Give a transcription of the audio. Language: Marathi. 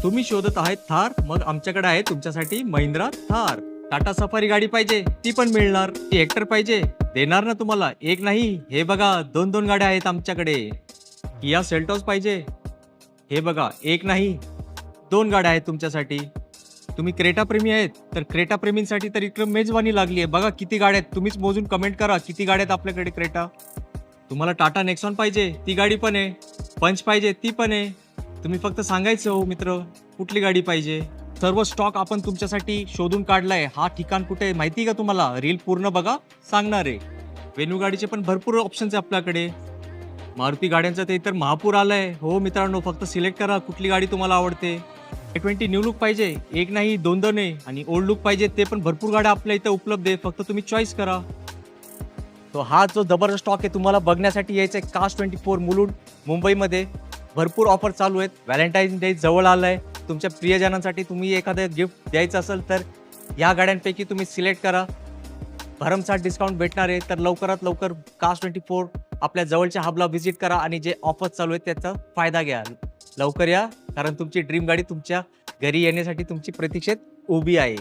तुम्ही शोधत आहेत थार, मग आमच्याकडे आहे तुमच्यासाठी महिंद्रा थार. टाटा सफारी गाडी पाहिजे ती पण मिळणार. ती हेक्टर पाहिजे देणार ना तुम्हाला. एक नाही, हे बघा दोन दोन गाड्या आहेत आमच्याकडे. किया सेल्टॉस पाहिजे, हे बघा एक नाही दोन गाड्या आहेत तुमच्यासाठी. तुम्ही क्रेटा प्रेमी आहेत तर क्रेटा प्रेमींसाठी तर इकडे मेजवानी लागली आहे. बघा किती गाड्या आहेत, तुम्हीच मोजून कमेंट करा किती गाड्या आहेत आपल्याकडे क्रेटा. तुम्हाला टाटा नेक्सॉन पाहिजे ती गाडी पण आहे. पंच पाहिजे ती पण आहे. तुम्ही फक्त सांगायचं हो मित्र कुठली गाडी पाहिजे. सर्व स्टॉक आपण तुमच्यासाठी शोधून काढलाय. हा ठिकाण कुठे आहे माहिती आहे का तुम्हाला? रील पूर्ण बघा, सांगणार आहे. वेन्यू गाडीचे पण भरपूर ऑप्शन्स आहे आपल्याकडे. मारुती गाड्यांचं ते तर महापूर आलंय. हो मित्रांनो, फक्त सिलेक्ट करा कुठली गाडी तुम्हाला आवडते. i20 न्यू लुक पाहिजे एक नाही दोन दोन आहे, आणि ओल्ड लुक पाहिजे ते पण भरपूर गाड्या आपल्या इथे उपलब्ध आहे. फक्त तुम्ही चॉईस करा. तो हा जो जबरदस्त स्टॉक आहे तुम्हाला बघण्यासाठी यायचं आहे कास्ट 24 मुलुंड मुंबईमध्ये. भरपूर ऑफर चालू आहेत. व्हॅलेंटाईन डे जवळ आलाय. तुमच्या प्रियजनांसाठी तुम्ही एखादं गिफ्ट द्यायचं असेल तर या गाड्यांपैकी तुम्ही सिलेक्ट करा. भरमसाठ डिस्काउंट भेटणार आहे. तर लवकरात लवकर कास्ट 24 आपल्या जवळच्या हबला व्हिजिट करा आणि जे ऑफर चालू आहेत त्याचा फायदा घ्या. लवकर या, कारण तुमची ड्रीम गाडी तुमच्या घरी येण्यासाठी तुमची प्रतीक्षेत उभी आहे.